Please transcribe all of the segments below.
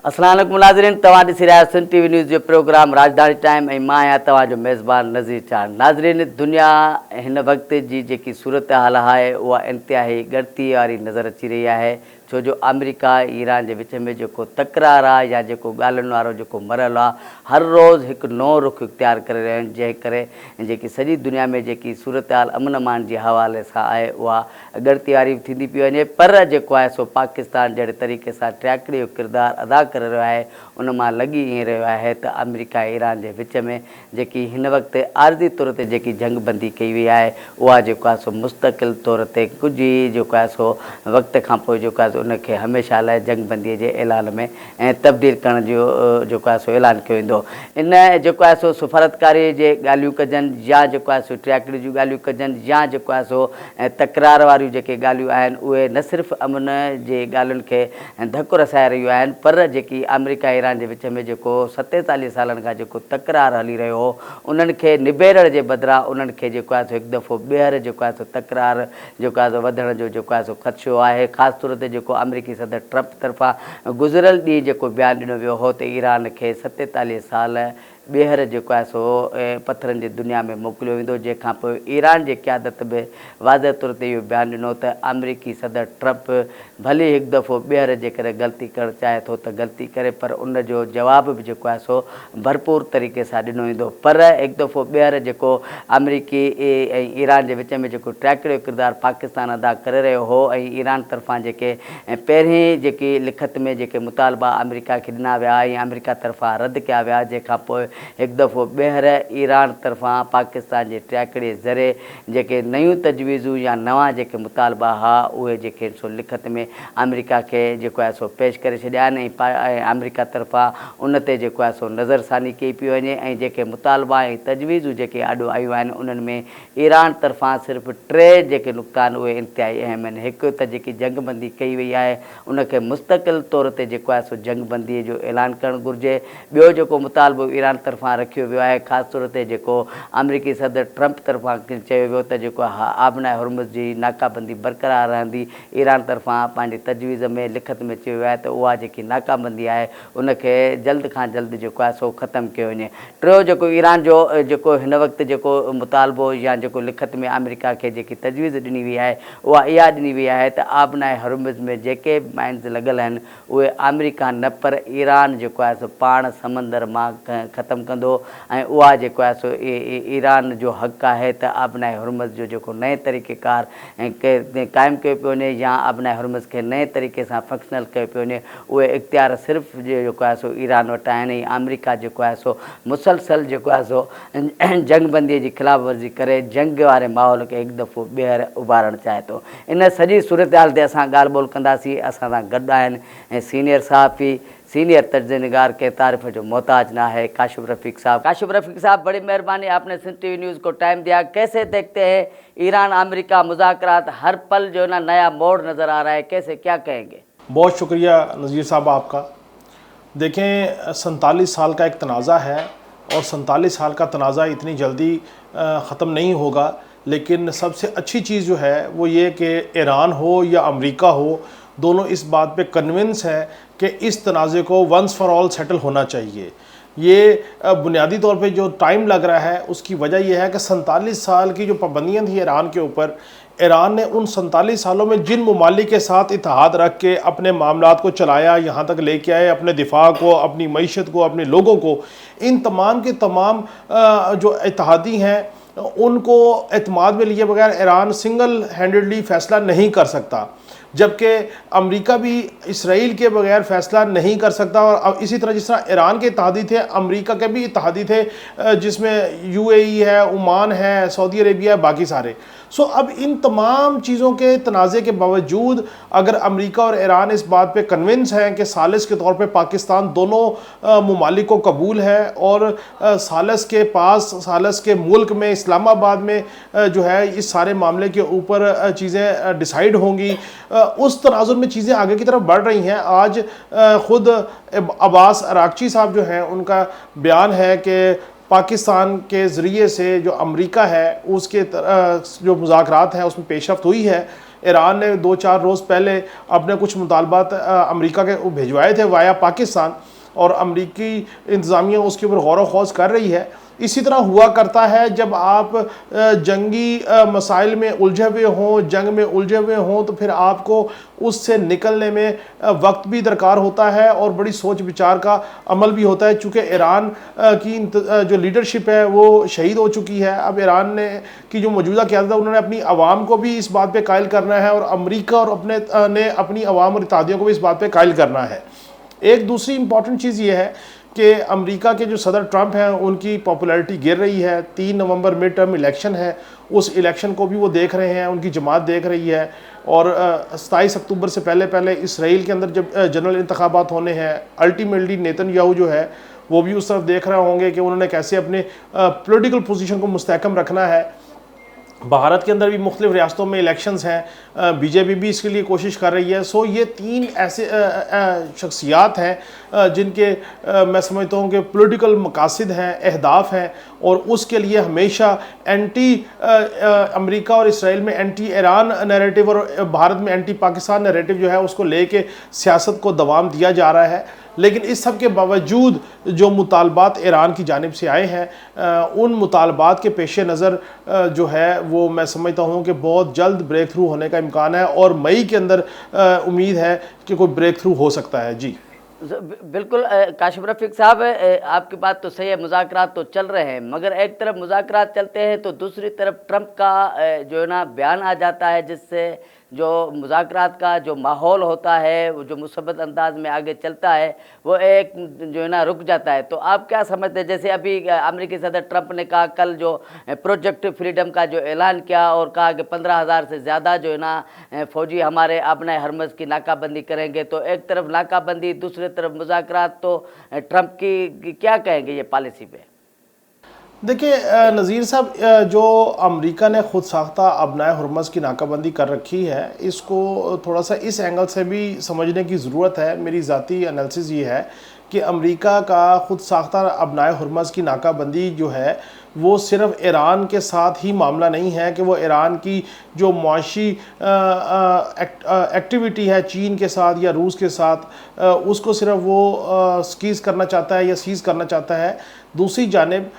अस्सलाम वालेकुम नाज़रीन, तव्हां ॾिसी रहिया सन टीवी न्यूज़ जो प्रोग्राम राजधानी टाइम ऐं मां आहियां तव्हांजो मेज़बान नज़ीर चांद। नाज़रीन, दुनिया हिन वक़्त जी जेकी सूरत हाल आहे उहा इंतिहाई ॻणती वारी नज़र अची रही आहे, छो जो अमेरिका ईरान जे विच में जेको तकरार आहे या जेको ॻाल्हियुनि वारो जेको मरहल आहे, हर रोज़ु हिकु नओं रुख़ इख़्तियार करे रहिया आहिनि, जंहिं करे जेकी सॼी दुनिया में जेकी सूरत हाल अमन अमान जे हवाले सां आहे उहा ॻणती वारी थींदी पई वञे। पर जेको आहे सो पाकिस्तान जहिड़े तरीक़े सां टियाकड़ी जो किरदारु अदा करे रहियो आहे, उन मां लॻी ईअं रहियो आहे त अमेरिका ईरान जे विच में जेकी हिन वक़्तु आर्ज़ी तौर ते जेकी जंगबंदी कई वई आहे उहा जेको आहे सो मुस्तक़िल तौर ते कुझु ई जेको आहे सो वक़्त खां पोइ जेको आहे उनखे हमेशह लाइ जंगबंदीअ जे ऐलान में ऐं तब्दील करण जो जेको आहे सो ऐलान कयो वेंदो। इन जेको आहे सो सफ़ारतकारी जे ॻाल्हियूं कजनि या जेको आहे सो टियाकड़ी जूं ॻाल्हियूं कजनि या जेको आहे सो तकरार वारियूं जेके ॻाल्हियूं आहिनि उहे न सिर्फ़ु अमन जे ॻाल्हियुनि खे धकु रसाए रहियूं आहिनि, पर जेकी अमेरिका ईरान जे विच में जेको 47 सालनि खां जेको तकरार हली रहियो हो उन्हनि खे निबेरण जे बदिरां उन्हनि खे जेको आहे सो हिकु दफ़ो ॿीहर जेको आहे सो तकरार जेको आहे सो वधण जो जेको आहे सो ख़दशो आहे। ख़ासि तौर ते जेको अमेरिकी सदर ट्रंप तरफ़ां गुज़िरियल ॾींहुं जेको बयानु ॾिनो वियो हो त ईरान खे 47 साल ॿीहर जेको आहे सो पथरनि जी दुनिया में मोकिलियो वेंदो, जंहिंखां पोइ ईरान जे क़यादत बि वाज़ह तौर ते इहो बयानु ॾिनो त अमेरिकी सदर ट्रंप भली हिकु दफ़ो ॿीहर जेकॾहिं ग़लती करणु चाहे थो त ग़लती करे, पर उन जो जवाब बि जेको आहे सो भरपूर तरीक़े सां ॾिनो वेंदो। पर हिकु दफ़ो ॿीहर जेको अमेरिकी ऐं ईरान जे विच में जेको टियाकड़ी जो किरदारु पाकिस्तान अदा करे रहियो हो ऐं ईरान तरफ़ां जेके पहिरीं जेकी लिखत में जेके मुतालबा अमेरिका खे ॾिना विया ऐं अमेरिका तरफ़ां रद्द कया विया, जंहिंखां पोइ हिकु दफ़ो ॿीहर ईरान तरफ़ां पाकिस्तान जे टियाकड़ी ज़रिए जेके नयूं तजवीज़ूं या नवां जेके मुतालबा हुआ उहे जेके सो लिखत में अमेरिका खे जेको आहे सो पेश करे छॾिया आहिनि ऐं अमेरिका तरफ़ां उन ते जेको आहे सो नज़रसानी कई पई वञे ऐं जेके मुतालबा ऐं तजवीज़ूं जेके आॾो आयूं आहिनि उन्हनि में ईरान तरफ़ां सिर्फ़ु 3 जेके नुक़्ता आहिनि उहे इंतिहाई अहम आहिनि। हिकु त जेकी जंगबंदी कई वई आहे उनखे मुस्तक़िल तौर ते जेको आहे सो जंगबंदीअ जो ऐलान करणु घुरिजे। ॿियो जेको मुतालबो ईरान तरफ़ां रखियो वियो आहे, ख़ासि तौर ते जेको अमेरिकी सदर ट्रंप तरफ़ां चयो वियो त जेको आबनाए हुर्मुज़ जी नाकाबंदी बरक़रार रहंदी, ईरान तरफ़ां पंहिंजी तजवीज़ में लिखत में चयो वियो आहे त उहा जेकी नाकाबंदी आहे उनखे जल्द खां जल्द जेको आहे सो ख़तमु कयो वञे। टियों जेको ईरान जो जेको हिन वक़्तु जेको मुतालबो या जेको लिखत में अमेरिका खे जेकी तजवीज़ ॾिनी वई आहे उहा इहा ॾिनी वई आहे त आबनाए हुर्मुज़ में जेके बि माइन्स लॻल आहिनि उहे अमेरिका न पर ईरान जेको आहे सो पाण समंदर मां ख़तमु कंदो ऐं उहा जेको आहे सो ईरान जो हक़ु आहे त आबनाए हुर्मुज़ जो जेको नए तरीक़ेकार ऐं क़ाइमु कयो पियो वञे या आबनाए हुर्मुज़ खे नए तरीक़े सां फंक्शनल कयो पियो वञे, उहे इख़्तियार सिर्फ़ु जेको आहे सो ईरान वटि आहिनि ऐं अमेरिका जेको आहे सो मुसलसल जेको आहे सो जंगबंदीअ जी ख़िलाफ़ वर्ज़ी करे जंग वारे माहौल खे हिकु दफ़ो ॿीहर उभारणु चाहे थो। इन सॼी सूरत हाल ते असां ॻाल्हि ॿोल कंदासीं। असां सां गॾु आहिनि ऐं सीनियर सहाफ़ी सीनियर तर्जुमेगार के तारीफ़ जो मोहताज ना है काशिफ रफ़ीक साहब। काशिफ रफ़ीक साहब, बड़ी मेहरबानी, आपने सिंध टीवी न्यूज़ को टाइम दिया। कैसे देखते हैं ईरान अमेरिका मुज़ाकरात, हर पल जो ना नया मोड़ नज़र आ रहा है, कैसे क्या कहेंगे? बहुत शुक्रिया नज़ीर साहब आपका। देखें, 47 साल का एक तनाज़ा है और 47 साल का तनाज़ा इतनी जल्दी ख़त्म नहीं होगा, लेकिन सबसे अच्छी चीज़ जो है वो ये कि ईरान हो या अमेरिका हो, दोनों इस बात पे कन्विंस है कि इस तनाज़े को वंस फॉर ऑल सेटल होना चाहिए। ये बुनियादी तौर पे जो टाइम लग रहा है उसकी वजह यह है कि 47 साल की जो पाबंदियाँ थी ईरान के ऊपर, ईरान ने उन 47 सालों में जिन ममालिक के साथ इत्तेहाद रख के अपने मामलात को चलाया, यहाँ तक लेके आए, अपने दिफा को, अपनी मईशत को, अपने लोगों को, इन तमाम के तमाम जो इत्तेहादी हैं उनको एतमाद में लिए बगैर ईरान सिंगल हैंडेडली फ़ैसला नहीं कर सकता, जबकि अमेरिका भी इसराइल के बगैर फ़ैसला नहीं कर सकता। और इसी तरह जिस तरह ईरान के इत्तेहादी थे, अमेरिका के भी इत्तेहादी थे, जिसमें यूएई है, ओमान है, सऊदी अरेबिया है, बाकी सारे। सो अब इन तमाम चीज़ों के तनाज़े के बावजूद अगर अमेरिका और ईरान इस बात पे कन्विंस हैं कि सालिस के तौर पे पाकिस्तान दोनों ममालिक को कबूल है और सालिस के पास, सालिस के मुल्क में, इस्लामाबाद में जो है इस सारे मामले के ऊपर चीज़ें डिसाइड होंगी, उस तनाजुर में चीज़ें आगे की तरफ बढ़ रही हैं। आज ख़ुद अब्बास अरागची साहब जो हैं उनका बयान है कि पाकिस्तान के ज़रिए से जो अमेरिका है उसके जो मुज़ाकरात हैं उसमें पेशरफ्त हुई है, ईरान ने 2-4 रोज़ पहले अपने कुछ मुतालबात अमेरिका के भिजवाए थे वाया पाकिस्तान, और अमेरिकी इंतज़ामिया उसके ऊपर गौर व खौज कर रही है। इसी तरह हुआ करता है जब आप जंगी मसाइल में उलझे हुए हों, जंग में उलझे हुए हों, तो फिर आपको उससे निकलने में वक्त भी दरकार होता है और बड़ी सोच विचार का अमल भी होता है। चूँकि ईरान की जो लीडरशिप है वो शहीद हो चुकी है, अब ईरान ने की जो मौजूदा क़यादत है उन्होंने अपनी आवाम को भी इस बात पर कायल करना है, और अमरीका और अपनी आवाम और इत्तेहादियों को भी इस बात पर कायल करना है। एक दूसरी इंपॉर्टेंट चीज़ ये है कि अमेरिका के जो सदर ट्रंप हैं उनकी पॉपुलैरिटी गिर रही है। 3 नवंबर मिड टर्म इलेक्शन है, उस इलेक्शन को भी वो देख रहे हैं, उनकी जमात देख रही है। और 27 अक्टूबर से पहले इसराइल के अंदर जब जनरल इंतखाबात होने हैं, अल्टीमेटली नेतन्याहू जो है वो भी उस तरफ देख रहे होंगे कि उन्होंने कैसे अपने पॉलिटिकल पोजीशन को मुस्तहकम रखना है। भारत के अंदर भी मुख्तलिफ रियासतों में इलेक्शंस हैं, बीजेपी भी इसके लिए कोशिश कर रही है। सो ये 3 ऐसे शख्सियात हैं जिनके मैं समझता हूँ कि पॉलिटिकल मकासद हैं, अहदाफ हैं, और उसके लिए हमेशा एंटी अमेरिका और इसराइल में एंटी ईरान नैरेटिव और भारत में एंटी पाकिस्तान नैरेटिव जो है उसको लेके सियासत को दवाम दिया जा रहा है। लेकिन इस सब के बावजूद जो मुतालबात ईरान की जानिब से आए हैं, उन मुतालबात के पेश नज़र जो है वो मैं समझता हूँ कि बहुत जल्द ब्रेक थ्रू होने का इम्कान है, और मई के अंदर उम्मीद है कि कोई ब्रेक थ्रू हो सकता है। जी बिल्कुल काशिफ रफ़ीक साहब, आपकी बात तो सही है, मुज़ाकरात तो चल रहे हैं, मगर एक तरफ मुज़ाकरात चलते हैं तो दूसरी तरफ ट्रंप का जो है ना बयान आ जाता है, जिससे जो मुज़ाकरात का जो माहौल होता है, वो जो मुसब्बत अंदाज में आगे चलता है, वो एक जो है ना रुक जाता है। तो आप क्या समझते हैं, जैसे अभी अमेरिकी सदर ट्रंप ने कहा कल जो प्रोजेक्ट फ्रीडम का जो ऐलान किया और कहा कि 15,000 से ज़्यादा जो है ना फ़ौजी हमारे अपने हरमज़ की नाकाबंदी करेंगे, तो एक तरफ नाकाबंदी, दूसरी तरफ मुज़ाकरात, तो ट्रंप की क्या कहेंगे ये पॉलिसी पे? देखिए नज़ीर साहब, जो अमेरिका ने ख़ुद साख्ता अबनाए हुर्मज़ की नाकाबंदी कर रखी है, इसको थोड़ा सा इस एंगल से भी समझने की ज़रूरत है। मेरी ज़ाती एनालिसिस ये है कि अमेरिका का ख़ुद साख्ता अबनाए हुर्मज़ की नाकाबंदी जो है वो सिर्फ़ ईरान के साथ ही मामला नहीं है कि वो ईरान की जो मुआशी एक्टिविटी है चीन के साथ या रूस के साथ, उसको सिर्फ वो स्कीज़ करना चाहता है या सीज़ करना चाहता है। दूसरी जानिब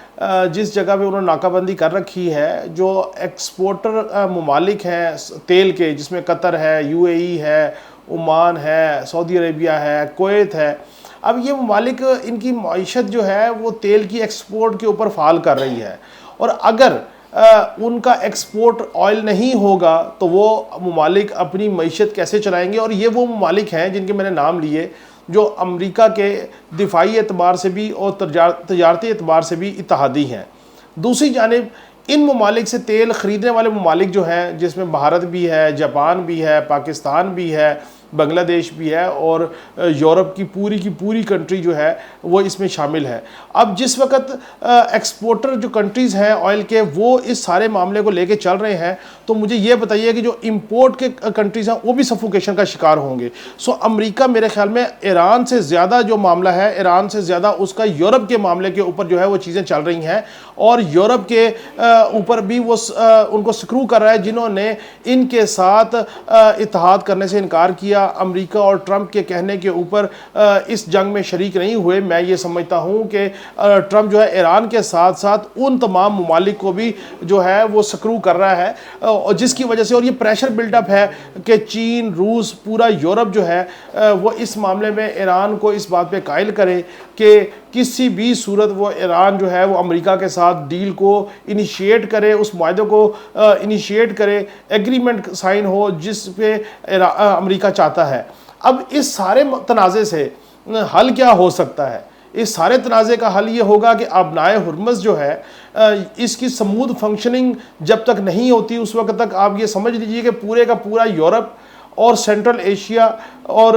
जिस जगह पे उन्होंने नाकाबंदी कर रखी है, जो एक्सपोर्टर ममालिक हैं तेल के, जिसमें कतर है, यूएई है, ओमान है, सऊदी अरेबिया है, कुवैत है, अब ये ममालिक इनकी मईशत जो है वो तेल की एक्सपोर्ट के ऊपर फाल कर रही है, और अगर उनका एक्सपोर्ट ऑयल नहीं होगा तो वो ममालिक अपनी मईशत कैसे चलाएंगे। और ये वो ममालिक हैं जिनके मैंने नाम लिए जो अमेरिका के दिफाई एतबार से भी और तजारती एतबार से भी इत्तेहादी हैं। दूसरी जानिब इन ममालिक से तेल ख़रीदने वाले ममालिक जो हैं, जिसमें भारत भी है, जापान भी है, पाकिस्तान भी है, बांग्लादेश भी है, और यूरोप की पूरी कंट्री जो है वो इसमें शामिल है। अब जिस वक्त एक्सपोर्टर जो कंट्रीज़ हैं ऑयल के, वो इस सारे मामले को लेके चल रहे हैं, तो मुझे ये बताइए कि जो इंपोर्ट के कंट्रीज़ हैं वो भी सफोकेशन का शिकार होंगे। सो अमेरिका मेरे ख्याल में ईरान से ज़्यादा जो मामला है, ईरान से ज़्यादा उसका यूरोप के मामले के ऊपर जो है वो चीज़ें चल रही हैं, और यूरोप के ऊपर भी वो उनको स्क्रू कर रहा है, जिन्होंने इनके साथ इत्तेहाद करने से इनकार किया। अमेरिका और ट्रंप के कहने के ऊपर इस जंग में शरीक नहीं हुए। मैं ये समझता हूँ कि ट्रंप जो है ईरान के साथ साथ उन तमाम ममालिक को भी जो है वो स्क्रू कर रहा है, और जिसकी वजह से, और ये प्रेशर बिल्डअप है कि चीन, रूस, पूरा यूरोप जो है वो इस मामले में ईरान को इस बात पे कायल करे कि किसी भी सूरत वो ईरान जो है वो अमेरिका के साथ डील को इनिशिएट करे, उस मुआहदे को इनिशिएट करे, एग्रीमेंट साइन हो जिस पे अमेरिका चाहता है। अब इस सारे तनाज़े से हल क्या हो सकता है? इस सारे तनाज़े का हल ये होगा कि अबनाए हुर्मज़ जो है इसकी स्मूथ फंक्शनिंग जब तक नहीं होती, उस वक्त तक आप ये समझ लीजिए कि पूरे का पूरा यूरोप और सेंट्रल एशिया और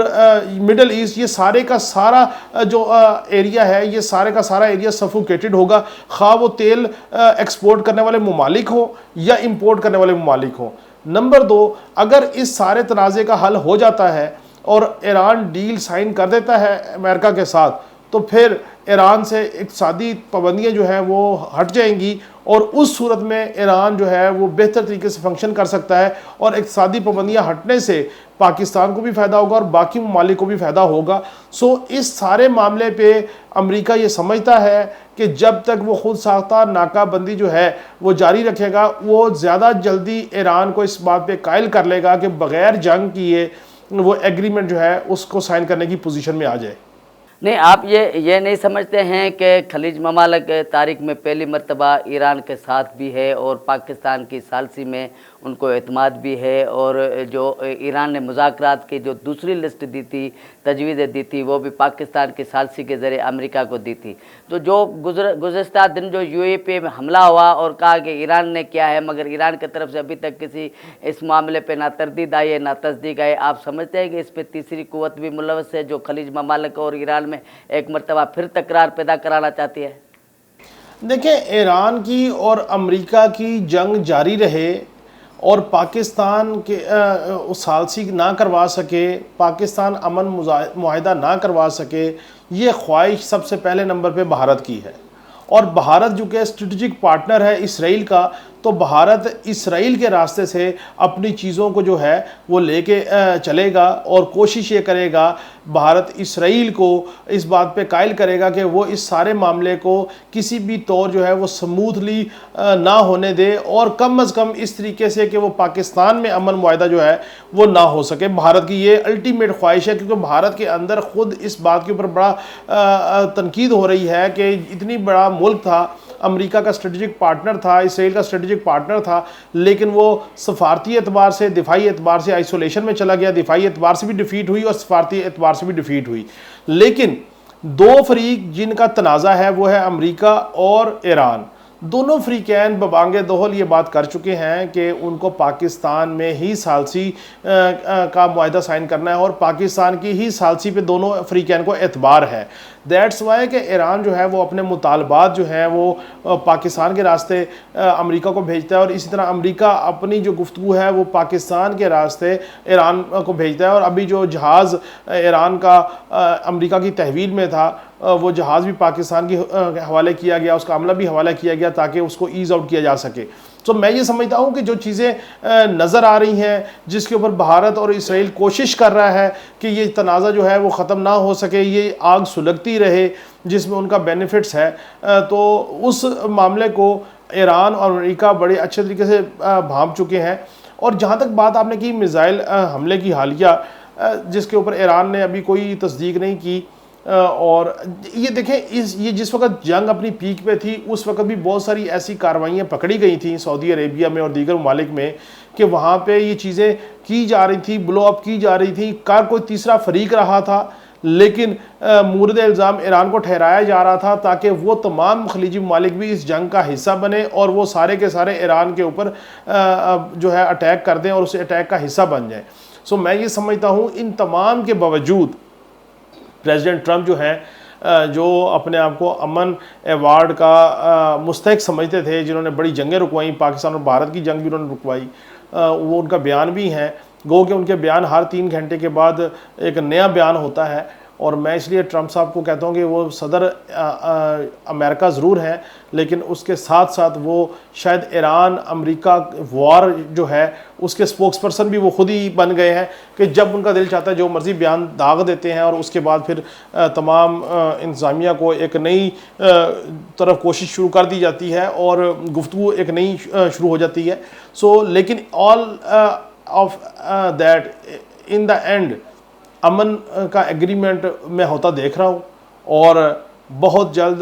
मिडल ईस्ट, ये सारे का सारा जो एरिया है, ये सारे का सारा एरिया सफोकेटेड होगा, खा वो तेल एक्सपोर्ट करने वाले ममालिक हो या इंपोर्ट करने वाले ममालिक हो। नंबर 2, अगर इस सारे तनाज़े का हल हो जाता है और ईरान डील साइन कर देता है अमेरिका के साथ, तो फिर ईरान से इक़्तिसादी पाबंदियाँ जो हैं वो हट जाएंगी, और उस सूरत में ईरान जो है वो बेहतर तरीके से फंक्शन कर सकता है और इक़्तिसादी पाबंदियाँ हटने से पाकिस्तान को भी फ़ायदा होगा और बाकी ममालिक को भी फ़ायदा होगा। सो इस सारे मामले पे अमेरिका ये समझता है कि जब तक वो खुद साख्ता नाकाबंदी जो है वो जारी रखेगा, वो ज़्यादा जल्दी ईरान को इस बात पे कायल कर लेगा कि बग़ैर जंग किए वो एग्रीमेंट जो है उसको साइन करने की पोजीशन में आ जाए। नहीं, आप ये नहीं समझते हैं कि खलीज ममालिक तारीख में पहली मर्तबा ईरान के साथ भी है और पाकिस्तान की सालसी में उनको एतमाद भी है, और जो ईरान ने मुज़ाकरात की जो दूसरी लिस्ट दी थी, तजवीज़ें दी थी, वो भी पाकिस्तान की सालसी के ज़रिए अमेरिका को दी थी। तो जो गुज़श्ता दिन जो यूएई पे हमला हुआ और कहा कि ईरान ने किया है, मगर ईरान की तरफ से अभी तक किसी इस मामले पे ना तरदीद आई है ना तस्दीक आई। आप समझते हैं कि इस पर तीसरी कुव्वत भी मुलव्वस है जो खलीज ममालिक और ईरान में एक मरतबा फिर तकरार पैदा कराना चाहती है? देखिए, ईरान की और अमेरिका की जंग जारी रहे और पाकिस्तान के सालसी ना करवा सके, पाकिस्तान अमन मुआहिदा ना करवा सके, ये ख्वाहिश सबसे पहले नंबर पे भारत की है। और भारत जो कि स्ट्रेटजिक पार्टनर है इसराइल का, तो भारत इसराइल के रास्ते से अपनी चीज़ों को जो है वो लेके चलेगा और कोशिश ये करेगा, भारत इसराइल को इस बात पे कायल करेगा कि वो इस सारे मामले को किसी भी तौर जो है वो स्मूथली ना होने दे और कम अज़ कम इस तरीके से कि वो पाकिस्तान में अमन मुआहिदा जो है वो ना हो सके। भारत की ये अल्टीमेट ख्वाहिश है, क्योंकि भारत के अंदर ख़ुद इस बात के ऊपर बड़ा तनकीद हो रही है कि इतनी बड़ा मुल्क था, अमेरिका का स्ट्रेटजिक पार्टनर था, इसराइल का स्ट्रेटजिक पार्टनर था, लेकिन वो सफारती एतबार से, दिफाई एतबार से आइसोलेशन में चला गया, दिफाई एतबार से भी डिफीट हुई और सफारती एतबार से भी डिफीट हुई। लेकिन दो फरीक जिनका तनाज़ा है वो है अमेरिका और ईरान। दोनों फ्रीकैन बबांगे दोहल ये बात कर चुके हैं कि उनको पाकिस्तान में ही सालसी का मुआहिदा साइन करना है और पाकिस्तान की ही सालसी पे दोनों फ्रीकैन को एतबार है। दैट्स वाई कि ईरान जो है वो अपने मुतालबात जो हैं वो पाकिस्तान के रास्ते अमेरिका को भेजता है और इसी तरह अमेरिका अपनी जो गुफ्तगू है वो पाकिस्तान के रास्ते ईरान को भेजता है। और अभी जो जहाज़ ईरान का अमेरिका की तहवील में था, वो जहाज़ भी पाकिस्तान के हवाले किया गया, उसका अमला भी हवाला किया गया ताकि उसको ईज़ आउट किया जा सके। तो मैं ये समझता हूँ कि जो चीज़ें नज़र आ रही हैं, जिसके ऊपर भारत और इसराइल कोशिश कर रहा है कि ये तनाज़ा जो है वो ख़त्म ना हो सके, ये आग सुलगती रहे जिसमें उनका बेनिफिट्स है, तो उस मामले को ईरान और अमेरिका बड़े अच्छे तरीके से भांप चुके हैं। और जहाँ तक बात आपने की मिसाइल हमले की हालिया, जिसके ऊपर ईरान ने अभी कोई तस्दीक नहीं की, और ये देखें ये जिस वक्त जंग अपनी पीक पे थी उस वक्त भी बहुत सारी ऐसी कार्रवाइयाँ पकड़ी गई थी सऊदी अरेबिया में और दीगर ममालिक में कि वहाँ पे ये चीज़ें की जा रही थी, ब्लो अप की जा रही थी। कोई तीसरा फरीक रहा था, लेकिन मूरद इल्ज़ाम ईरान को ठहराया जा रहा था ताकि वो तमाम खलीजी ममालिक भी इस जंग का हिस्सा बने और वो सारे के सारे ईरान के ऊपर जो है अटैक कर दें और उस अटैक का हिस्सा बन जाए। सो मैं ये समझता हूँ इन तमाम के बावजूद प्रेसिडेंट ट्रंप जो हैं, जो अपने आप को अमन अवार्ड का मुस्तहिक समझते थे, जिन्होंने बड़ी जंगें रुकवाई, पाकिस्तान और भारत की जंग भी उन्होंने रुकवाई, वो उनका बयान भी हैं। गो कि उनके बयान हर 3 घंटे के बाद एक नया बयान होता है। और मैं इसलिए ट्रंप साहब को कहता हूँ कि वो सदर अमेरिका ज़रूर हैं, लेकिन उसके साथ साथ वो शायद ईरान अमेरिका वॉर जो है उसके स्पोक्स पर्सन भी वो खुद ही बन गए हैं कि जब उनका दिल चाहता है जो मर्ज़ी बयान दाग देते हैं और उसके बाद फिर तमाम इंतज़ामिया को एक नई तरफ कोशिश शुरू कर दी जाती है और गुफ्तगू एक नई शुरू हो जाती है। सो लेकिन all of that in the end अमन का एग्रीमेंट मैं होता देख रहा हूँ और बहुत जल्द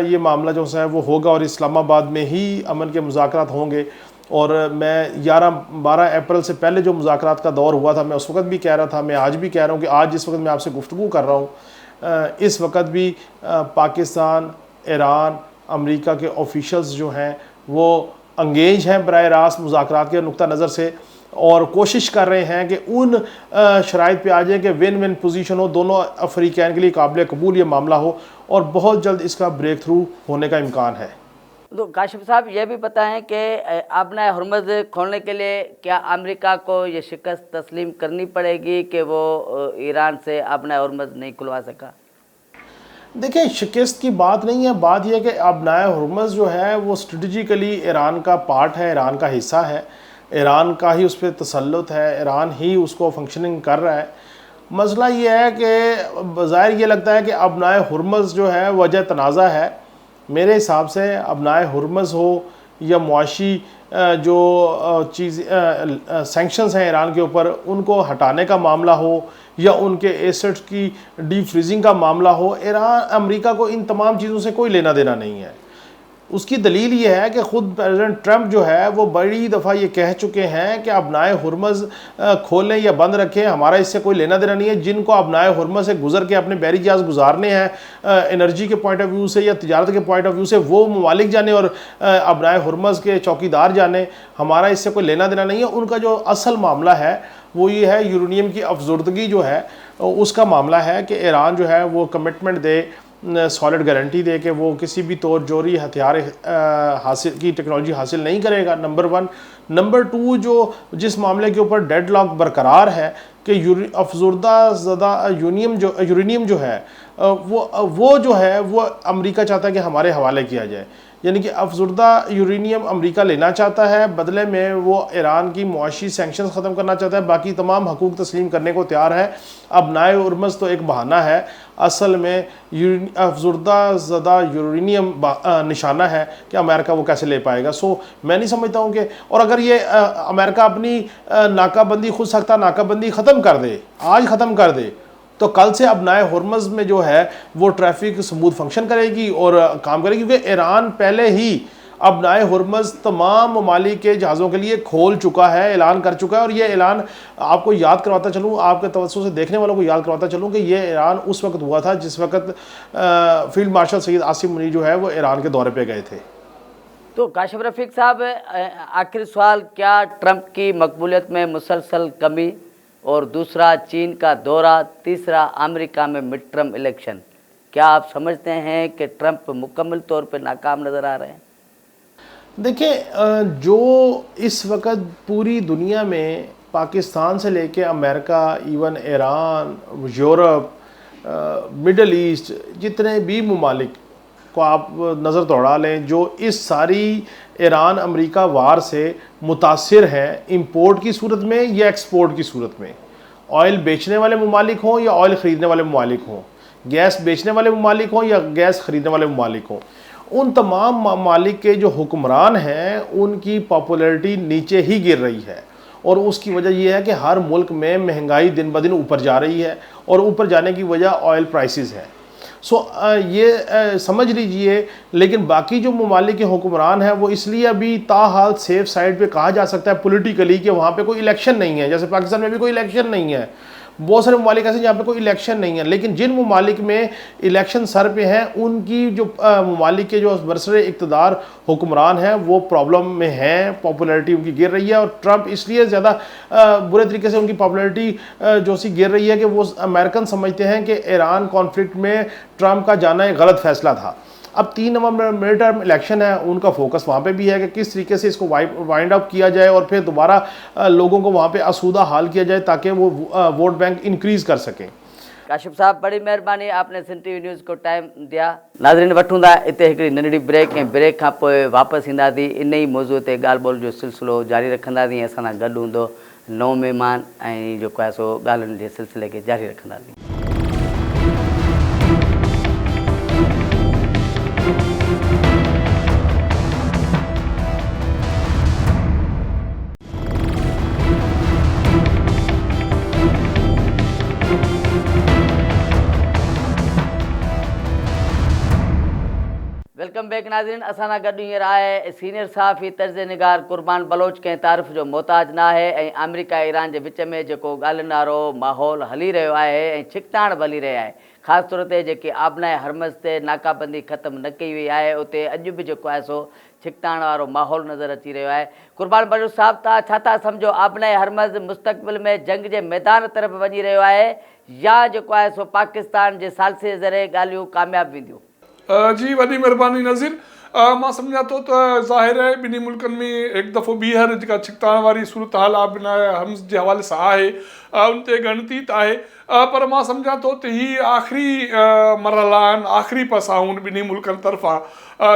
ये मामला जो है वो होगा और इस्लामाबाद में ही अमन के मुज़ाकरात होंगे। और मैं 11-12 अप्रैल से पहले जो मुज़ाकरात का दौर हुआ था, मैं उस वक्त भी कह रहा था, मैं आज भी कह रहा हूँ कि आज जिस वक्त मैं आपसे गुफ्तगू कर रहा हूँ, इस वक्त भी पाकिस्तान, ईरान, अमेरिका के ऑफिशल्स जो हैं वो अंगेज हैं बराह रास्त मुज़ाकरात के नुक्ता नज़र से और कोशिश कर रहे हैं कि उन शराइत पे आ जाए कि विन विन पोजीशन हो, दोनों अफ्रीकैन के लिए काबिल कबूल ये मामला हो और बहुत जल्द इसका ब्रेक थ्रू होने का इम्कान है। तो काशिफ साहब ये भी बताएं कि अपना हुर्मुज़ खोलने के लिए क्या अमेरिका को ये शिकस्त तस्लीम करनी पड़ेगी कि वो ईरान से अपना हुर्मुज़ नहीं खुलवा सका? देखिए, शिकस्त की बात नहीं है, बात यह है कि अबनाए हुर्मुज़ जो है वो स्ट्रेटजिकली ईरान का पार्ट है, ईरान का हिस्सा है, ईरान का ही उस पर तसल्लुत है, ईरान ही उसको फंक्शनिंग कर रहा है। मसला ये है कि ज़ाहिर ये लगता है कि अबनाए हुर्मुज़ जो है वजह तनाज़ा है। मेरे हिसाब से अबनाए हुर्मुज़ हो या मुआशी जो चीज़ सैंक्शंस हैं ईरान के ऊपर, उनको हटाने का मामला हो या उनके एसेट्स की डीप फ्रीजिंग का मामला हो, ईरान अमेरिका को इन तमाम चीज़ों से कोई लेना देना नहीं है। उसकी दलील ये है कि ख़ुद प्रेसिडेंट ट्रंप जो है वो बड़ी दफ़ा ये कह चुके हैं कि अबनाए हुर्मुज़ खोलें या बंद रखें, हमारा इससे कोई लेना देना नहीं है। जिनको अबनाए हुर्मुज़ से गुजर के अपने बहरी जहाज़ गुजारने हैं एनर्जी के पॉइंट ऑफ व्यू से या तिजारत के पॉइंट ऑफ व्यू से, वो ममालिक जाने और अबनाए हुर्मुज़ के चौकीदार जाने, हमारा इससे कोई लेना देना नहीं है। उनका जो असल मामला है वो ये है, यूरेनियम की अफजर्दगी जो है उसका मामला है कि ईरान जो है वो कमिटमेंट दे, सॉलिड गारंटी दे कि वो किसी भी तौर जोरी हथियार हासिल की टेक्नोलॉजी हासिल नहीं करेगा, नंबर 1। नंबर 2, जो जिस मामले के ऊपर डेडलॉक बरकरार है कि अफजुर्दा ज़दा यूरेनियम जो है वो जो है वो अमेरिका चाहता है कि हमारे हवाले किया जाए, यानी कि अफजुर्दा यूरेनियम अमेरिका लेना चाहता है, बदले में वो ईरान की मुआशी सैंक्शंस ख़त्म करना चाहता है, बाकी तमाम हकूक़ तस्लीम करने को तैयार है। अबनाए हुर्मुज़ तो एक बहाना है, असल में अफजुर्दा ज़दा यूरेनियम निशाना है कि अमेरिका वो कैसे ले पाएगा। सो मैं नहीं समझता हूँ कि, और अगर ये अमेरिका अपनी नाकाबंदी, खुद सख्ता नाकाबंदी ख़त्म कर दे, आज ख़त्म कर दे, तो कल से अबनाए हुर्मुज़ में जो है वो ट्रैफिक स्मूथ फंक्शन करेगी और काम करेगी, क्योंकि ईरान पहले ही अबनाए हुर्मुज़ तमाम ममालिक के जहाज़ों के लिए खोल चुका है, ऐलान कर चुका है। और ये ऐलान आपको याद करवाता चलूँ, आपके तवज्जो से देखने वालों को याद करवाता चलूँ कि ये ऐलान उस वक्त हुआ था जिस वक्त फील्ड मार्शल सैयद आसिम मुनीर जो है वो ईरान के दौरे पर गए थे। तो काशिफ रफ़ीक साहब, आखिरी सवाल, क्या ट्रंप की मकबूलियत में मुसलसल कमी, और दूसरा चीन का दौरा, तीसरा अमेरिका में मिड टर्म इलेक्शन, क्या आप समझते हैं कि ट्रंप मुकम्मल तौर पर नाकाम नज़र आ रहे हैं? देखिए, जो इस वक्त पूरी दुनिया में पाकिस्तान से लेके America, even Iran, Europe, middle east, जितने भी ममालिक को आप नज़र दौड़ा लें जो इस सारी ईरान अमेरिका वार से मुतासिर हैं, इंपोर्ट की सूरत में या एक्सपोर्ट की सूरत में, ऑयल बेचने वाले ममालिक हों या ऑयल ख़रीदने वाले ममालिक हों, गैस बेचने वाले ममालिक हों या गैस ख़रीदने वाले ममालिक हों, उन तमाम ममालिक के जो हुक्मरान हैं उनकी पॉपुलैरिटी नीचे ही गिर रही है। और उसकी वजह यह है कि हर मुल्क में महंगाई दिन ब दिन ऊपर जा रही है, और ऊपर जाने की वजह ऑयल प्राइसेस है। सो ये समझ लीजिए। लेकिन बाकी जो ममालिक के हुक्मरान हैं वो इसलिए अभी ताहाल सेफ साइड पे कहा जा सकता है पॉलिटिकली कि वहाँ पे कोई इलेक्शन नहीं है। जैसे पाकिस्तान में भी कोई इलेक्शन नहीं है, बहुत सारे ममालिक ऐसे जहाँ पे कोई इलेक्शन नहीं है, लेकिन जिन ममालिक में इलेक्शन सर पे हैं उनकी जो ममालिक के जो बरसरे इक़्तिदार हुक्मरान हैं वो प्रॉब्लम में हैं, पॉपुलैरिटी उनकी गिर रही है। और ट्रंप इसलिए ज़्यादा बुरे तरीके से उनकी पॉपुलैरिटी जो सी गिर रही है कि वो अमेरिकन समझते हैं कि ईरान कॉन्फ्लिक्ट में ट्रंप का जाना एक गलत फैसला था। अब 3 नवंबर मिड टर्म इलेक्शन है, उनका फोकस वहाँ पे भी है कि किस तरीके से इसको वाइंड अप किया जाए और फिर दोबारा लोगों को वहाँ पे आसूदा हाल किया जाए ताकि वो वोट बैंक इंक्रीज़ कर सकें। काशिफ साहब, बड़ी मेहरबानी, आपने सन टीवी न्यूज़ को टाइम दिया। नाज़रीन, वठूं था इते हिकिड़ी नंढड़ी ब्रेक, ऐं ब्रेक खां पोइ वापसि ईंदासीं। इन ई मौज़ूअ ते ॻाल्हि ॿोल जो सिलसिलो जारी रखंदासीं। असां सां गॾु हूंदो नओं महिमान ऐं जेको आहे सो ॻाल्हियुनि जे सिलसिले खे जारी रखंदासीं। वेलकम बैक नाज़रीन, असां सां गॾु हींअर आहे सीनियर सहाफ़ी तर्ज़ निगार कुर्बान बलोच, कंहिं तारीफ़ जो मोहताज न आहे। ऐं अमेरिका ईरान जे विच में जेको ॻाल्हियुनि वारो माहौल हली रहियो आहे ऐं छिकताण बि हली रहिया आहे, ख़ासि तौर ते जेके आबनाए हुर्मुज़ ते नाकाबंदी ख़तमु न कई वई आहे उते अॼु बि जेको आहे सो छिकताण वारो माहौल नज़र अची रहियो आहे। कुर्बान बलोच साहब, तव्हां छा था सम्झो, आबनाए हुर्मुज़ मुस्तक़बिल में जंग जे मैदान तरफ़ वञी रहियो आहे या जेको आहे सो पाकिस्तान जे सालसे ज़रिए ॻाल्हियूं कामयाबु वेंदियूं? जी वॾी महिरबानी नज़ीर, मां सम्झा थो त ज़ाहिर आहे ॿिन्ही मुल्कनि में हिकु दफ़ो ॿीहर जेका छिकताण वारी सूरत हाल आबनाए हुर्मुज़ जे हवाले सां आहे। उन ते ॻणिती आहे। पर मां सम्झां थो त ही आख़िरी मरहला आहिनि, आख़िरी पसां आहिनि ॿिन्ही मुल्कनि तरफ़ां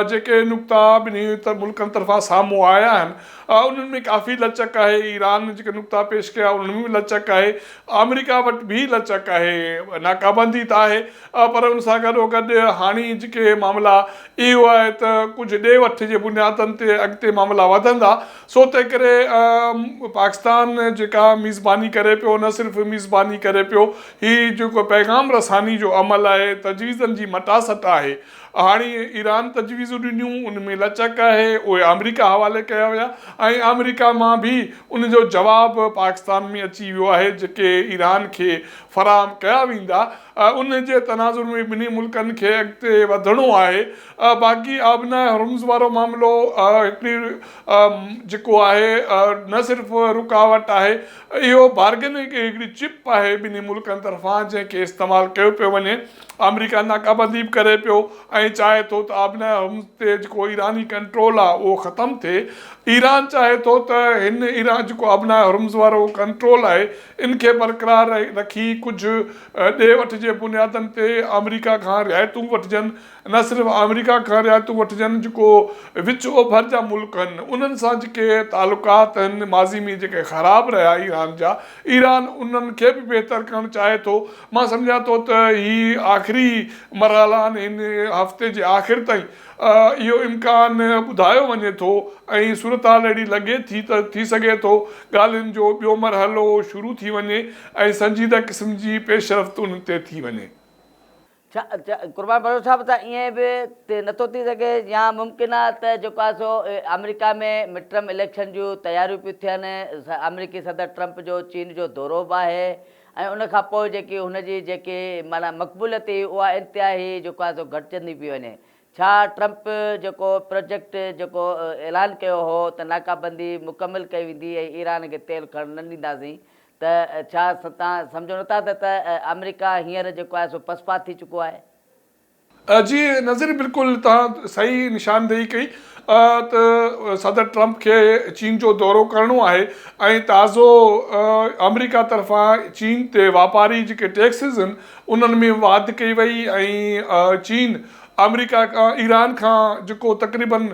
जेके नुक़्ता ॿिन्ही मुल्कनि तरफ़ां साम्हूं आया आहिनि। उन्हनि में काफ़ी लचक आहे। ईरान जेके नुक़्ता पेश कया उन्हनि में बि लचक आहे, अमेरिका वटि बि लचक आहे, नाकाबंदी त आहे, पर उन सां गॾोगॾु हाणे जेके मामला इहो आहे त कुझु ॾे वठि जे बुनियादनि ते अॻिते मामला वधंदा। सो तंहिं करे पाकिस्तान जेका मेज़बानी करे पियो, न सिर्फ़ु मेज़बानी करे पियो, हीउ जेको पैगाम रसानी जो अमल आहे, तजवीज़नि जी मटासट आहे। हाणे ईरान तजवीज़ूं ॾिनियूं, उन में लचक आहे, उहे अमेरिका हवाले कया विया ऐं अमेरिका मां बि उन जो जवाबु पाकिस्तान में अची वियो आहे जेके ईरान खे फ़राहम कया वेंदा। उन जे तनाज़ुर में ॿिन्ही मुल्कनि खे अॻिते वधिणो आहे। बाक़ी आबना हुर्मुज़ वारो मामिलो हिकिड़ी जेको आहे न सिर्फ़ु रुकावट आहे, इहो बार्गेनिंग हिकिड़ी चिप आहे ॿिन्ही मुल्कनि तरफ़ां जंहिंखे इस्तेमालु कयो पियो वञे। अमेरिका नाकाबंदी बि करे पियो ऐं चाहे थो त आबना हुर्मुज़ ते जेको ईरानी कंट्रोल आहे उहो ख़तमु थिए। ईरान चाहे थो त हिन ईरान जेको आबना हुर्मुज़ वारो कंट्रोल आहे इन खे बरक़रार रखी कुझु ॾे वठि जे बुनियादनि ते अमेरिका खां रिआयतूं वठिजनि, न सिर्फ़ु अमेरिका खां रिआयतूं वठिजनि, जेको विच ओभर जा मुल्क आहिनि उन्हनि सां जेके तालुकात आहिनि माज़ी में जेके ख़राबु रहिया ईरान जा, ईरान उन्हनि खे बि बहितर करणु चाहे थो। मां सम्झां थो त ही आख़िरी मरहला आहिनि, हिन हफ़्ते जे आख़िर ताईं इहो इम्कान ॿुधायो वञे थो ऐं सूरत हाल अहिड़ी लॻे थी त थी सघे थो ॻाल्हियुनि जो ॿियो मरहलो शुरू थी वञे ऐं संजीदा क़िस्म जी पेशरफ़्त उन ते थी वञे। कुर्बान भरोसा साहब त ईअं बि नथो थी सघे या मुमकिन आहे त जेको आहे सो अमेरिका में मिड टर्म इलेक्शन जूं तयारियूं पियूं थियनि, अमेरिकी सदर ट्रंप जो चीन जो दौरो बि आहे ऐं उनखां पोइ जेकी हुनजी जेकी माना मक़बूलियत हुई उहा इंतिहाई जेको आहे सो घटिजंदी पई वञे। छा ट्रंप जेको प्रोजेक्ट जेको ऐलान कयो हो त नाकाबंदी मुकमिल कई वेंदी ऐं ईरान खे तेल खणणु न ॾींदासीं, त छा तव्हां सम्झो नथा त अमेरिका हींअर जेको आहे सो पसपा थी चुको आहे? जी नज़र बिल्कुलु तव्हां सही निशानदेही कई त सदर ट्रंप खे चीन जो दौरो करिणो आहे ऐं ताज़ो अमेरिका तरफ़ां चीन ते वापारी जेके टैक्सिस आहिनि उन्हनि में वाधि कई वई ऐं चीन अमेरिका खां ईरान खां जेको तक़रीबन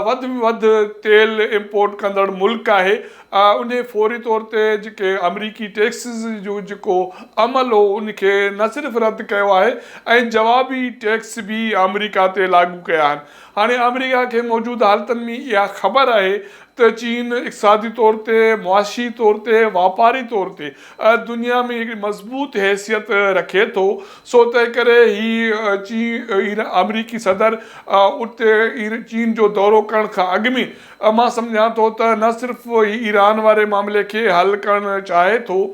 वधि में वधि तेल इम्पोर्ट कंदड़ मुल्क आहे, उन फौरी तौर ते जेके अमरीकी टैक्सिस जो जेको अमल हो उनखे न सिर्फ़ु रद्द कयो आहे ऐं जवाबी टैक्स बि अमेरिका ते लागू कया आहिनि। हाणे अमेरिका खे मौजूदा हालतुनि में इहा ख़बर आहे त चीन इक़्तिसादी तौर ते, मुआशी तौर ते, वापारी तौर ते दुनिया में हिकिड़ी मज़बूत हैसियत रखे थो। सो तंहिं करे ही अमरीकी सदर उते चीन जो दौरो करण खां अॻु में मां सम्झां थो त न सिर्फ़ु ईरान वारे मामले खे हल करणु चाहे थो,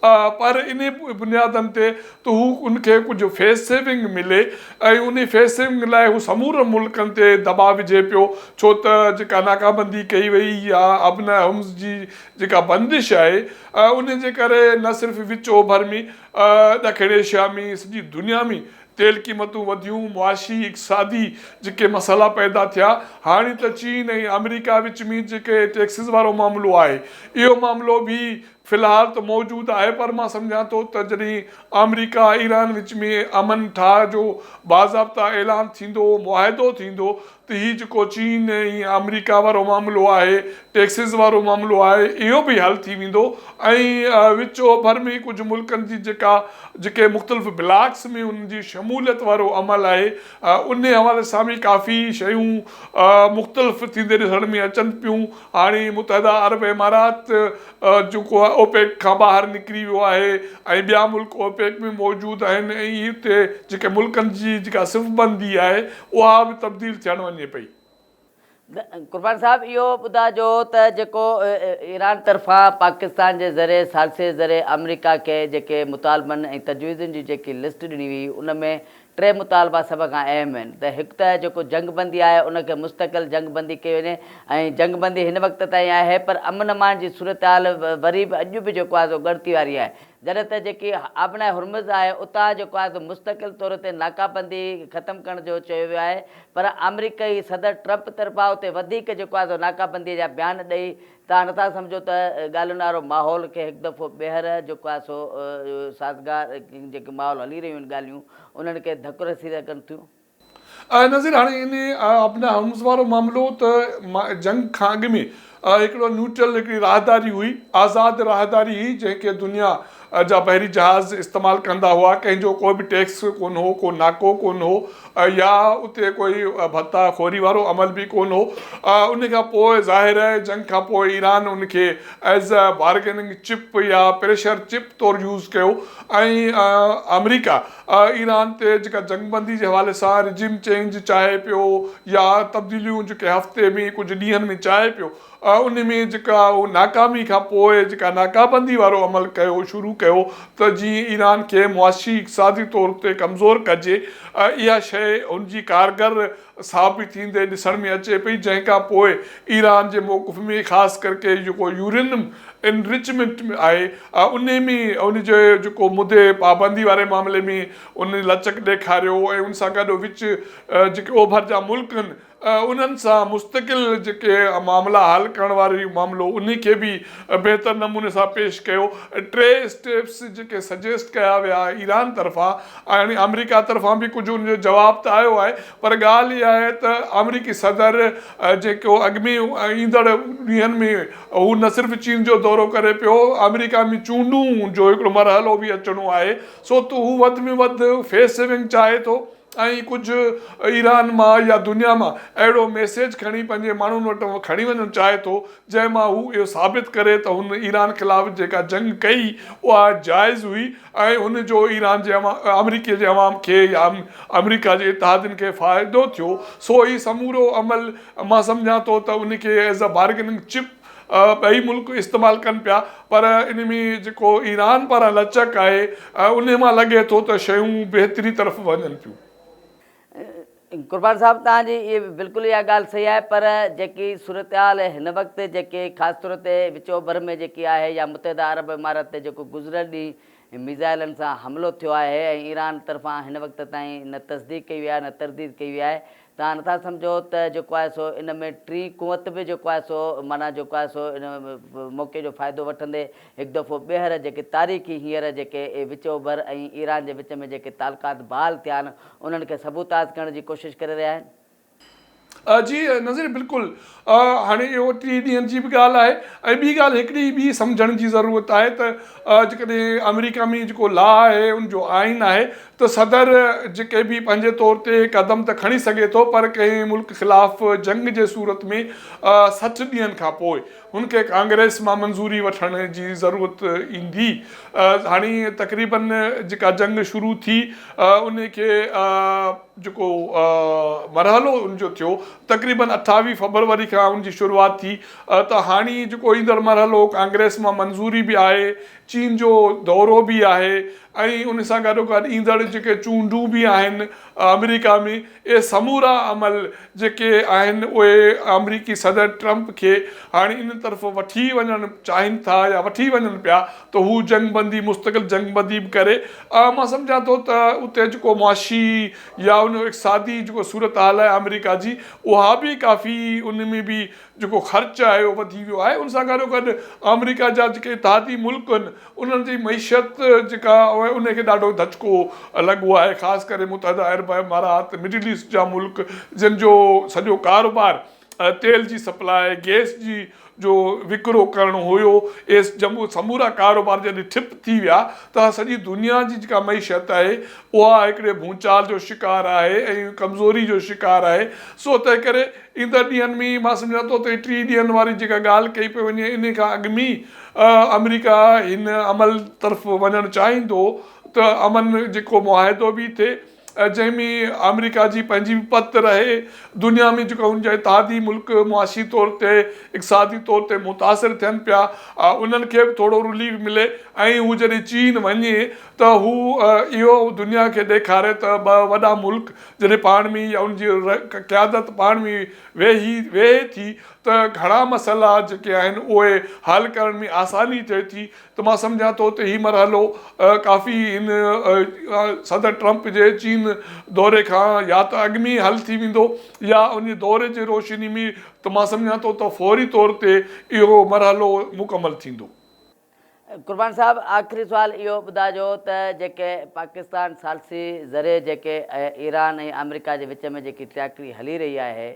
पर इन बुनियादनि ते त हू उनखे कुझु फेस सेविंग मिले ऐं उन फेस सेविंग लाइ हू समूरे मुल्कनि ते दबाव विझे पियो। छो त जेका नाकाबंदी कई वई या आबना हुर्मुज़ जी जेका बंदिश आहे उन जे करे न सिर्फ़ु विच ओभर में, ॾखिण एशिया में, सॼी दुनिया में तेल क़ीमतूं वधियूं, मुआशी इक़्तिसादी जेके मसइला पैदा थिया। हाणे त चीन ऐं अमेरिका विच में जेके टैक्सिस वारो मामिलो आहे इहो मामिलो बि फ़िलहाल त मौजूदु आहे, पर मां सम्झां थो त जॾहिं अमेरिका ईरान विच में अमन ठाह जो बाज़ाब्ता ऐलान थींदो, मुआहिदो थींदो, त हीउ जेको चीन ऐं अमेरिका वारो मामिलो आहे, टैक्सिस वारो मामिलो आहे, इहो बि हल थी वेंदो ऐं विच ओभर में कुझु मुल्कनि जी जेके मुख़्तलिफ़ ब्लॉक्स में उन्हनि जी शमूलियत वारो अमल आहे, उन हवाले सां बि काफ़ी शयूं मुख़्तलिफ़ थींदे ॾिसण में अचनि पियूं। हाणे मुतहदा अरब इमारात जेको आहे ओपेक खां ॿाहिरि निकिरी वियो आहे ऐं ॿिया मुल्क ओपेक में मौजूदु आहिनि ऐं हिते जेके मुल्कनि जी जेका सिफ़बंदी आहे उहा बि तब्दील थियण वञे पई। कुर्बान साहब इहो ॿुधाइजो त जेको ईरान तरफ़ां पाकिस्तान जे ज़रिए सालिसे ज़रिए अमेरिका खे जेके मुतालबनि ऐं तजवीज़ुनि जी जेकी लिस्ट ॾिनी हुई उन में 3 मुतालबा सभ खां अहम आहिनि। त हिकु त जेको जंगबंदी आहे उनखे मुस्तक़िल जंगबंदी कई वञे ऐं जंगबंदी हिन वक़्त ताईं आहे, पर अमन अमान जी सूरत हाल वरी बि अॼु बि जेको आहे सो ॻणती वारी आहे। जॾहिं त जेकी आबना हुर्मुज़ आहे उतां जेको आहे मुस्तक़िल तौर ते नाकाबंदी ख़तमु करण जो चयो वियो आहे, पर अमेरिकई सदर ट्रंप तरफ़ां उते वधीक जेको आहे नाकाबंदीअ जा बयान ॾेई तव्हां नथा सम्झो त ॻाल्हियुनि वारो माहौल खे हिकु दफ़ो ॿीहर जेको आहे साज़गार जेके माहौल हली रहियूं आहिनि ॻाल्हियूं उन्हनि खे धकु रसी सघनि थियूं। नज़ीर हाणे इन अपना हुर्मुज़ वारो मामिलो त जंग खां अॻु में हिकिड़ो न्यूट्रल हिकिड़ी राहदारी हुई, आज़ादु राहदारी हुई जंहिंखे दुनिया जा बहरी जहाज़ इस्तेमालु कंदा हुआ। कंहिंजो को बि टैक्स कोन हो, को नाको कोन हो, या उते कोई भत्ता खोरी वारो अमल बि कोन हो। उन खां पोइ ज़ाहिर आहे जंग खां पोइ ईरान उनखे एज़ अ बार्गेनिंग चिप या प्रेशर चिप तौरु यूज़ कयो ऐं अमेरिका ईरान ते जेका जंगबंदी जे हवाले सां रिजिम चेंज चाहे पियो या तब्दीलियूं जेके हफ़्ते में कुझु ॾींहंनि में चाहे पियो, उन में जेका नाकामी खां पोइ जेका नाकाबंदी वारो अमल कयो शुरू कयो त जीअं ईरान खे मुआशी इक़्तिसादी तौर ते कमज़ोर कजे, इहा शइ उनजी कारगर साबित थींदे ॾिसण में अचे पई। जंहिं खां पोइ ईरान जे मौक़िफ़ में ख़ासि करके जेको यूरेनियम एनरिचमेंट में आहे उन में उनजे जेको मुदे पाबंदी वारे मामले में उन लचक ॾेखारियो ऐं उन सां गॾु विच जेके ओभर जा मुल्क आहिनि उन्हनि सां मुस्तक़िल जेके मामला हल करण वारी मामिलो उनखे बि बहितर नमूने सां पेश कयो। 3 स्टेप्स जेके सजेस्ट कया विया ईरान तरफ़ां, हाणे अमेरिका तरफ़ां बि कुझु उनजो जवाब त आयो आहे, पर ॻाल्हि इहा आहे त अमेरिकी सदर जेको अॻु में ईंदड़ ॾींहंनि में हू न सिर्फ़ु चीन जो दौरो करे पियो, अमेरिका में चूंडूं जो हिकिड़ो मरहलो बि अचिणो आहे, सो त हू वधि में वधि फेस सेविंग चाहे थो ऐं कुझु ईरान मां या दुनिया मां अहिड़ो मैसेज खणी पंहिंजे माण्हुनि वटि खणी वञणु चाहे थो जंहिंमां हू इहो साबित करे त हुन ईरान ख़िलाफ़ु जेका जंग कई उहा जाइज़ हुई ऐं हुनजो ईरान जे अमेरिका जे अवाम खे या अमेरिका जे इतिहादियुनि खे फ़ाइदो थियो। सो ही समूरो अमल मां सम्झां थो त उनखे एज़ अ बार्गेनिंग चिप ॿई मुल्क इस्तेमालु कनि पिया, पर इन में जेको ईरान पारां लचक आहे उन मां लॻे थो त शयूं बहितरी तरफ़ वञनि पियूं। कुर्बान साहब तव्हांजी इहे बिल्कुलु इहा ॻाल्हि सही आहे, पर जेकी सूरत हाल हिन वक़्तु जेके ख़ासि तौर ते विचो भर में जेकी आहे या मुतहिदा अरब इमारत ते जेको गुज़िरियल ॾींहुं मिज़ाइलनि सां हमिलो थियो आहे ऐं ईरान तरफ़ां हिन वक़्त ताईं न तस्दीक कई वई आहे न तरदीद कई वई आहे, तव्हां नथा सम्झो त जेको आहे सो इन में टी कुवत बि जेको आहे सो माना जेको आहे सो इन मौक़े जो फ़ाइदो वठंदे हिकु दफ़ो ॿीहर जेके तारीख़ी हींअर जेके विचो भर ऐं ईरान जे विच में जेके तालुकात बहाल थिया आहिनि उन्हनि खे सबूतात करण जी कोशिशि करे रहिया आहिनि। जी नज़ीर बिल्कुलु, हाणे इहो 3 ॾींहंनि जी बि ॻाल्हि आहे ऐं ॿी ॻाल्हि हिकिड़ी ॿी सम्झण जी ज़रूरत आहे त जेकॾहिं अमेरिका में जेको लॉ आहे उनजो आइन आहे त सदर जेके बि पंहिंजे तौर ते क़दम त खणी सघे थो, पर कंहिं मुल्क ख़िलाफ़ु जंग जे सूरत में 60 ॾींहंनि खां पोइ हुनखे कांग्रेस मां मंज़ूरी वठण जी ज़रूरत ईंदी। हाणे तक़रीबन जेका जंग शुरू थी उनखे जेको मरहलो उनजो थियो तक़रीबन 28 फरवरी खां उनजी शुरूआति थी, त हाणे जेको ईंदड़ मरहलो कांग्रेस मां मंज़ूरी बि आहे, चीन जो दौरो बि आहे ऐं उन सां गॾोगॾु ईंदड़ जेके चूंडूं बि आहिनि अमेरिका में, इहे समूरा अमल जेके आहिनि उहे अमेरिकी सदर ट्रंप खे हाणे इन तरफ़ वठी वञणु चाहिनि था या वठी वञनि पिया त हू जंगबंदी मुस्तक़िल जंगबंदी बि करे। मां सम्झां थो त उते जेको मुआशी या उन इक़्तिसादी जेको सूरत हाल आहे अमेरिका जी उहा बि काफ़ी उन में बि जेको ख़र्चु आहे उहो वधी वियो आहे। उन सां गॾोगॾु अमेरिका जा जेके इतिहादी मुल्क आहिनि उन्हनि जी मईशत जेका उनखे ॾाढो धचको लॻो आहे, ख़ासि करे मुतहिदा अरब इमारात, मिडिल ईस्ट जा मुल्क जिन जो सॼो कारोबार तेल जी सप्लाई, गैस जी जो विकिरो करणो हुयो, इहे समूरा कारोबार जॾहिं ठिप थी विया त सॼी दुनिया जी जेका मईशत आहे उहा हिकिड़े भूचाल जो शिकार आहे ऐं कमज़ोरी जो शिकार आहे। सो तंहिं करे ईंदड़ ॾींहंनि में मां सम्झां थो त 3 ॾींहंनि वारी जेका ॻाल्हि कई पई वञे इन खां अॻु में अमेरिका हिन अमल तरफ़ वञणु चाहींदो त अमन जेको मुआहिदो बि थिए जंहिंमें अमेरिका जी पंहिंजी बि पत रहे, दुनिया में जेको हुनजा इतिहादी मुल्क मुआशी तौर ते इक़्तिसादी तौर ते मुतासिर थियनि पिया, उन्हनि खे बि थोरो रिलीफ मिले। ऐं हू जॾहिं चीन वञे त हू इहो दुनिया खे ॾेखारे त ॿ वॾा मुल्क जॾहिं पाण में या उनजी क़यादत पाण में वेहे थी त घणा मसइला जेके आहिनि उहे हल करण में आसानी थिए थी। त मां सम्झां थो त हीउ मरहलो काफ़ी इन सदर ट्रंप जे चीन दौरे खां या त अॻु में हल थी वेंदो या उन दौरे जे रोशनी में, त मां सम्झां थो त फौरी तौर ते इहो मरहलो मुकमल थींदो। कुर्बान साहब, आख़िरी सुवाल इहो ॿुधाइजो त जेके पाकिस्तान सालसी ज़रिए जेके ईरान ऐं अमेरिका जे विच में जेकी ट्रैक्टरी हली रही आहे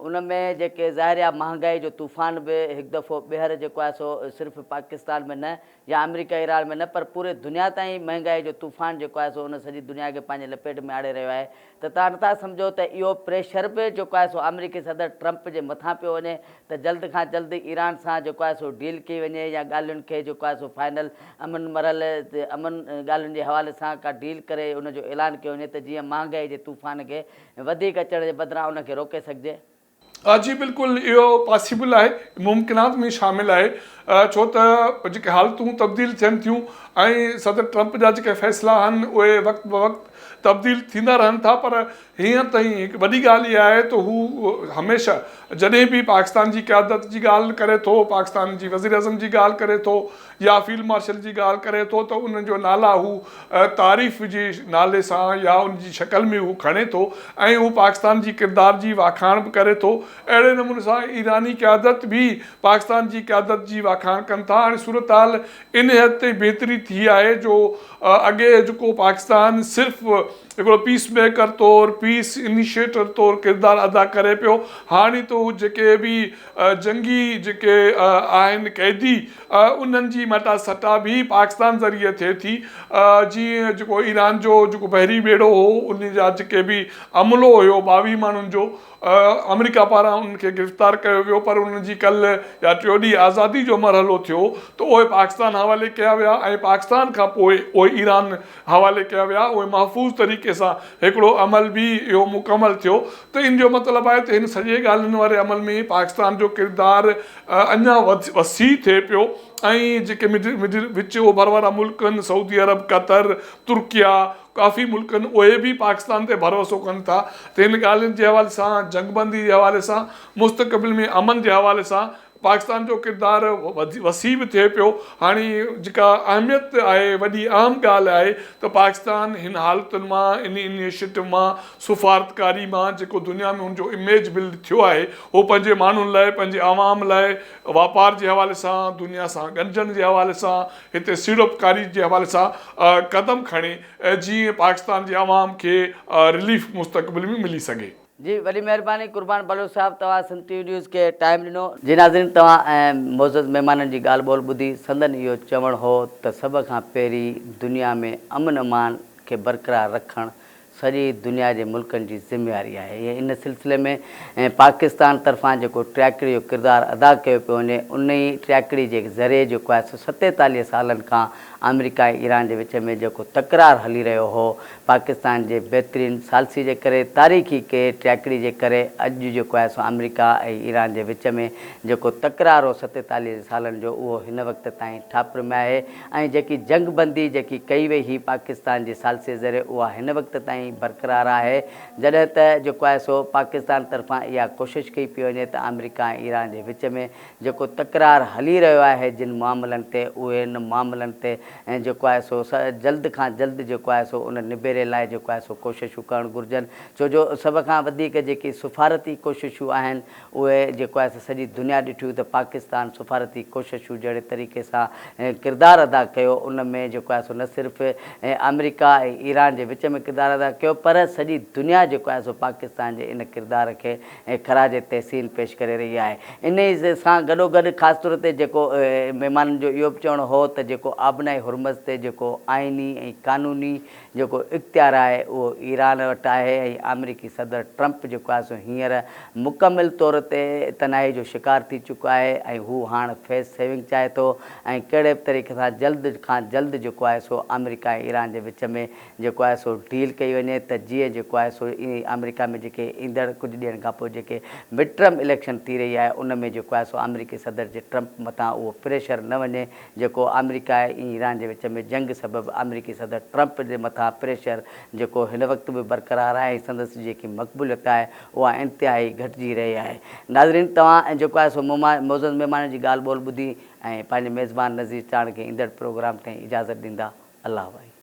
उन में जेके ज़ाहिर आहे महांगाई जो तूफ़ान बि हिकु दफ़ो ॿीहर जेको आहे सो सिर्फ़ु पाकिस्तान में न या अमेरिका ईरान में न पर पूरे दुनिया ताईं महांगाई जो तूफ़ान जेको आहे सो उन सॼी दुनिया खे पंहिंजे लपेट में आणे रहियो आहे। त तव्हां नथा सम्झो त इहो प्रेशर बि जेको आहे सो अमेरिकी सदर ट्रंप जे मथां पियो वञे त जल्द खां जल्द ईरान सां जेको आहे सो डील कई वञे या ॻाल्हियुनि खे जेको आहे सो फाइनल अमन ॻाल्हियुनि जे हवाले सां का डील करे उनजो ऐलान कयो वञे त जीअं महांगाई जे तूफ़ान खे वधीक अचण जे बदिरां उनखे रोके सघिजे। जी बिल्कुलु, इहो पॉसिबल आहे, मुमकिनात में शामिलु आहे। छो त जेके हालतूं तब्दील थियनि थियूं ऐं सदर ट्रंप जा जेके फ़ैसिला आहिनि उहे वक़्तु ब वक़्तु तब्दील थींदा रहनि था। पर हींअर ताईं हिकु वॾी ॻाल्हि इहा आहे त हू हमेशह जॾहिं बि पाकिस्तान जी क़यादत जी ॻाल्हि करे थो, पाकिस्तान जी वज़ीर अज़म जी ॻाल्हि करे थो या फील्ड मार्शल जी ॻाल्हि करे थो त उन्हनि जो नाला हू तारीफ़ जे नाले सां या उन जी शक्ल में हू खणे थो ऐं हू पाकिस्तान जी किरदार जी वाखाण बि करे थो। अहिड़े नमूने सां ईरानी क़यादत बि पाकिस्तान जी क़यादत जी वाखाण कनि था। हाणे सूरत हाल इन हद ते बहितरी थी आहे जो अॻे जेको पाकिस्तान सिर्फ़ु हिकिड़ो पीस मेकर तौरु, पीस इनिशिएटर तौरु किरदारु अदा करे पियो, हाणे त हू जेके बि जंगी जेके आहिनि कैदी उन्हनि जी मटा सटा बि पाकिस्तान ज़रिए थिए थी। जीअं जेको ईरान जो जेको बहरी बेड़ो हो उन जा जेके बि अमलो हुयो 22 माण्हुनि जो अमेरिका पारां उनखे गिरफ़्तार कयो वियो, पर उन्हनि जी कल्ह या टियों ॾींहुं आज़ादी जो मरहलो थियो त उहे पाकिस्तान हवाले कया विया ऐं पाकिस्तान खां पोइ उहे ईरान हवाले कया विया। उहे महफ़ूज़ तरीक़े सां हिकिड़ो अमल बि इहो मुकमल थियो। त इन जो मतिलबु आहे त हिन सॼे ॻाल्हियुनि वारे अमल में पाकिस्तान जो किरदारु अञा वसी थिए पियो ऐं जेके विच ओभर वारा मुल्क आहिनि, सऊदी अरब, कतर, तुर्किया, काफ़ी मुल्क आहिनि, उहे बि पाकिस्तान ते भरोसो कनि था। त हिन ॻाल्हियुनि जे हवाले सां, जंगबंदी जे हवाले सां, मुस्तक़बिल में अमन जे हवाले सां पाकिस्तान जो किरदारु वसी बि थिए पियो। हाणे जेका अहमियत आहे, वॾी अहम ॻाल्हि आहे त पाकिस्तान हिन हालतुनि मां, इन इनिशिएटिव मां, सुफ़ारतकारी मां जेको दुनिया में हुनजो इमेज बिल्ड थियो आहे उहो पंहिंजे माण्हुनि लाइ, पंहिंजे आवाम लाइ, वापार जे हवाले सां, दुनिया सां गॾिजण जे हवाले सां, हिते सीड़पकारी जे हवाले सां क़दम खणे जीअं पाकिस्तान जे आवाम खे रिलीफ मुस्तक़बिल में मिली सघे। जी वॾी महिरबानी कुर्बान बलोच साहब, तव्हां सन टीवी न्यूज़ खे टाइम ॾिनो। जी नाज़रीन, तव्हां ऐं मोज़ज़ महिमाननि जी ॻाल्हि ॿोल ॿुधी। संदन इहो चवणु हो त सभ खां पहिरीं दुनिया में अमन अमान खे बरक़रार रखणु सॼी दुनिया जे मुल्कनि जी ज़िम्मेवारी आहे। इन सिलसिले में पाकिस्तान तरफ़ां जेको ट्रैक्टरी जो किरदारु अदा कयो पियो वञे, उन ई ट्रैक्टरी जे ज़रिए जेको आहे 47 सालनि खां अमेरिका ऐं ईरान जे विच में जेको तकरार हली रहियो हो, पाकिस्तान जे बहितरीन सालसी जे करे, तारीख़ी के ट्रैक्टरी जे करे अॼु जेको आहे सो अमेरिका ऐं ईरान जे विच में जेको तकरार हो 47 सालनि जो, उहो हिन वक़्त ताईं ठापर में आहे। ऐं जेकी जंगबंदी जेकी कई वई हुई पाकिस्तान जे सालसे ज़रिए, उहा हिन वक़्त ताईं बरक़रार आहे। जॾहिं त जेको आहे सो पाकिस्तान तरफ़ां इहा कोशिशि कई पई वञे त अमेरिका ऐं ईरान जे विच में जेको तकरार हली रहियो आहे जिन मामलनि ते, उहे इन मामलनि ते ऐं जेको आहे सो जल्द खां जल्द जेको आहे सो उन निबेरे लाइ जेको आहे सो कोशिशूं करणु घुरिजनि। छो जो सभ खां वधीक जेकी सुफ़ारती कोशिशूं आहिनि उहे जेको आहे सॼी दुनिया ॾिठियूं त पाकिस्तान सुफ़ारती कोशिशूं जहिड़े तरीक़े सां किरदारु अदा कयो, उन में जेको आहे सो न सिर्फ़ु अमेरिका ऐं ईरान जे विच में किरदारु अदा कयो, पर सॼी दुनिया जेको आहे सो पाकिस्तान जे इन किरदार खे ख़राज तहसीन पेश करे रही आहे। इन सां गॾोगॾु ख़ासि तौर ते जेको महिमाननि जो इहो बि चवणु हो त जेको आबनाई हुरमज़ ते जेको आइनी ऐं क़ानूनी जेको इख्तियार आहे उहो ईरान वटि आहे ऐं अमेरिकी सदर ट्रंप जेको आहे सो हींअर मुकमिल तौर ते तनाई जो शिकार थी चुको आहे ऐं हू हाणे फेस सेविंग चाहे थो ऐं कहिड़े बि तरीक़े सां जल्द खां जल्द जेको आहे सो अमेरिका ऐं ईरान जे विच में जेको आहे सो डील कई वञे त जीअं जेको आहे सो अमेरिका में जेके ईंदड़ कुझु ॾींहंनि खां पोइ जेके मिड टर्म इलेक्शन थी रही आहे उन में जेको आहे सो अमेरिकी सदर जे ट्रंप मथां उहो प्रेशर न वञे जेको अमेरिका ऐं ईरान जे विच में जंग सबबु अमेरिकी सदर ट्रंप जे मथां प्रेशर जेको हिन वक़्तु बि बरक़रार आहे ऐं संदसि जेकी मक़बूलियत आहे उहा इंतिहाई घटिजी रही आहे। नाज़रीन तव्हां जेको आहे सो मौज़ूद महिमान जी ॻाल्हि ॿोल ॿुधी ऐं पंहिंजे मेज़बान नज़ीर चाण खे ईंदड़ प्रोग्राम ताईं इजाज़त ॾींदा। अल्लाह भाई।